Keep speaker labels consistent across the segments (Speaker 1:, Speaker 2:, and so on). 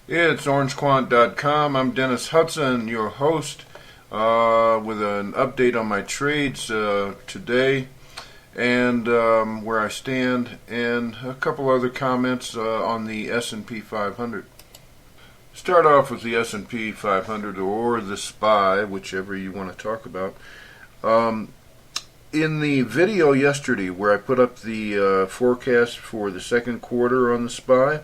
Speaker 1: It's orangequant.com. I'm Dennis Hudson, your host, with an update on my trades today and where I stand, and a couple other comments on the S&P 500. Start off with the S&P 500 or the SPY, whichever you want to talk about. In the video yesterday where I put up the forecast for the second quarter on the SPY,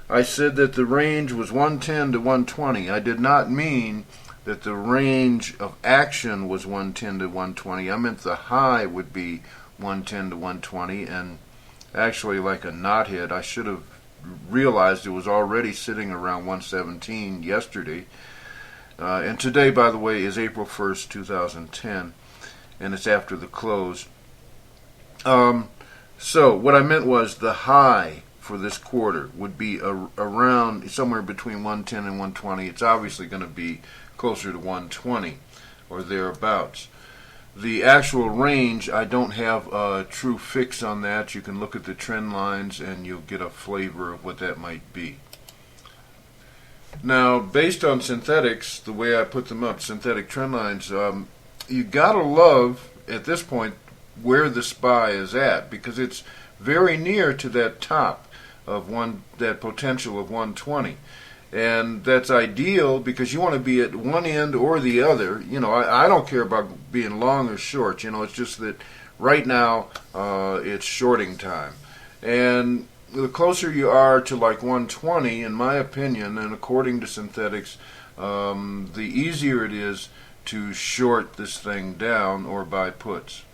Speaker 1: I said that the range was 110 to 120. I did not mean that the range of action was 110 to 120. I meant the high would be 110 to 120, and actually, like a knothead, I should have realized it was already sitting around 117 yesterday. And today, by the way, is April 1st, 2010, and it's after the close. So what I meant was the high for this quarter would be around somewhere between 110 and 120. It's obviously going to be closer to 120 or thereabouts. The actual range, I don't have a true fix on that. You can look at the trend lines and you'll get a flavor of what that might be. Now, based on synthetics, the way I put them up, synthetic trend lines, you gotta love at this point where the SPY is at, because it's very near to that top of that potential of 120, and that's ideal because you want to be at one end or the other. I don't care about being long or short. It's just that right now it's shorting time, and the closer you are to like 120, in my opinion, and according to synthetics, the easier it is to short this thing down or buy puts.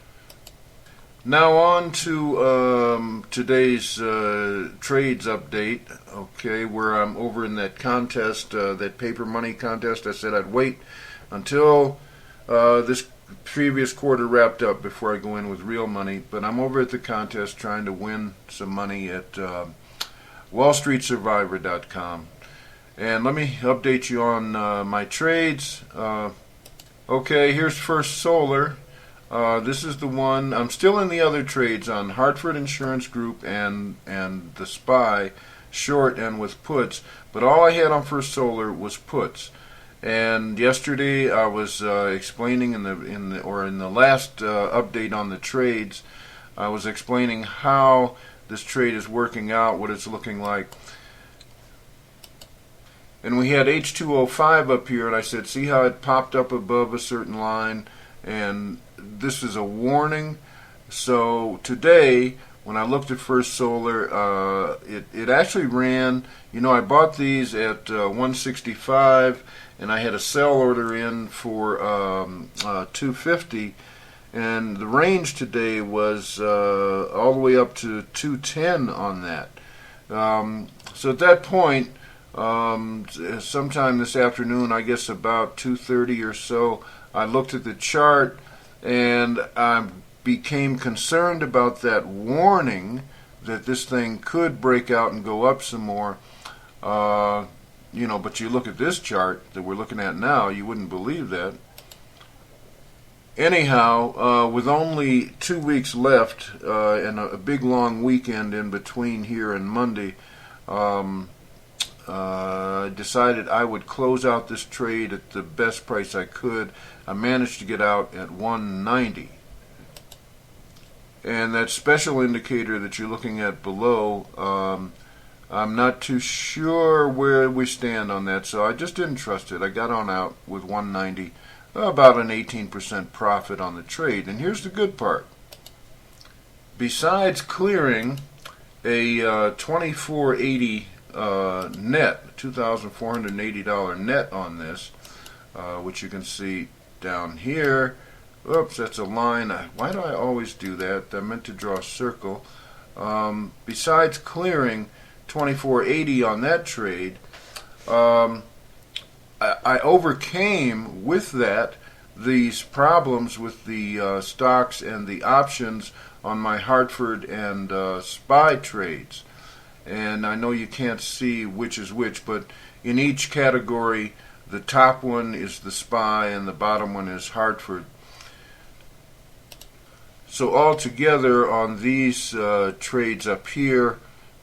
Speaker 1: Now on to today's trades update, okay, where I'm over in that contest, that paper money contest. I said I'd wait until this previous quarter wrapped up before I go in with real money, but I'm over at the contest trying to win some money at wallstreetsurvivor.com. And let me update you on my trades. Okay, here's First Solar. This is the one. I'm still in the other trades on Hartford Insurance Group and the SPY, short and with puts. But all I had on First Solar was puts. And yesterday I was explaining in the last update on the trades, I was explaining how this trade is working out, what it's looking like. And we had H205 up here, and I said, see how it popped up above a certain line, and this is a warning. So today, when I looked at First Solar, it actually ran. I bought these at 165, and I had a sell order in for 250, and the range today was all the way up to 210 on that. So at that point, sometime this afternoon, I guess about 2:30 or so, I looked at the chart and I became concerned about that warning that this thing could break out and go up some more. But you look at this chart that we're looking at now, you wouldn't believe that. Anyhow, with only 2 weeks left and a big long weekend in between here and Monday, I decided I would close out this trade at the best price I could. I managed to get out at 190. And that special indicator that you're looking at below, I'm not too sure where we stand on that, so I just didn't trust it. I got on out with 190, about an 18% profit on the trade. And here's the good part. Besides clearing a $24.80 net, $2,480 net on this, which you can see down here. Oops, that's a line. Why do I always do that? I meant to draw a circle. Besides clearing $24.80 on that trade, I overcame with that these problems with the stocks and the options on my Hartford and SPY trades. And I know you can't see which is which, but in each category, the top one is the SPY and the bottom one is Hartford. So altogether on these trades up here,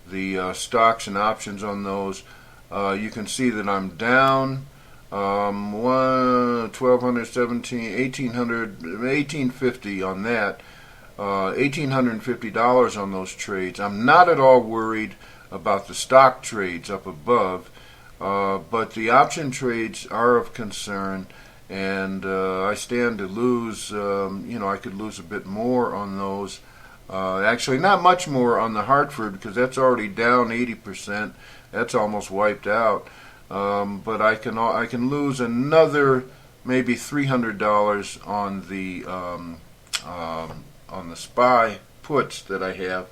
Speaker 1: the stocks and options on those, You can see that I'm down 1,217, 1,800, 1,850 on that. $1,850 on those trades. I'm not at all worried about the stock trades up above, but the option trades are of concern, and I stand to lose. I could lose a bit more on those. Actually, not much more on the Hartford because that's already down 80%. That's almost wiped out. But I can lose another maybe $300 on the SPY puts that I have.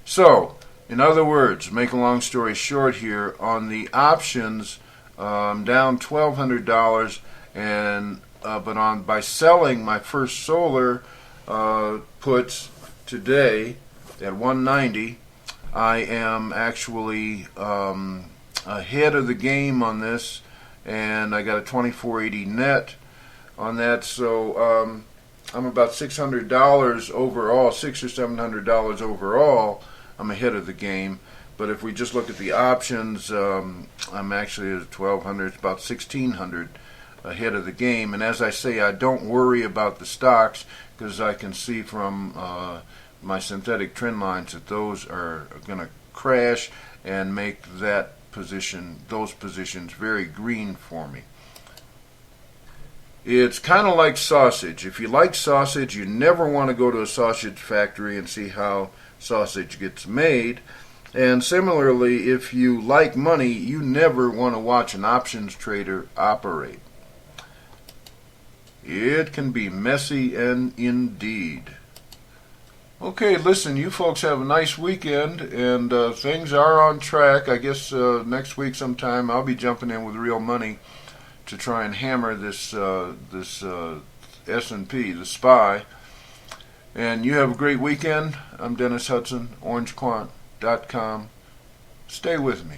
Speaker 1: So, in other words, make a long story short here, on the options, I'm down $1,200, and but by selling my First Solar puts today at 190, I am actually ahead of the game on this, and I got a 2480 net on that. So I'm about $600 overall, $600 or $700 overall. I'm ahead of the game. But if we just look at the options, I'm actually at 1,200. It's about 1,600 ahead of the game. And as I say, I don't worry about the stocks because I can see from my synthetic trend lines that those are going to crash and make those positions very green for me. It's kind of like sausage. If you like sausage, you never want to go to a sausage factory and see how sausage gets made. And similarly, if you like money, you never want to watch an options trader operate. It can be messy and indeed. Okay, listen, you folks have a nice weekend, and things are on track. I guess next week sometime I'll be jumping in with real money to try and hammer this S&P, the SPY. And you have a great weekend. I'm Dennis Hudson, orangequant.com. Stay with me.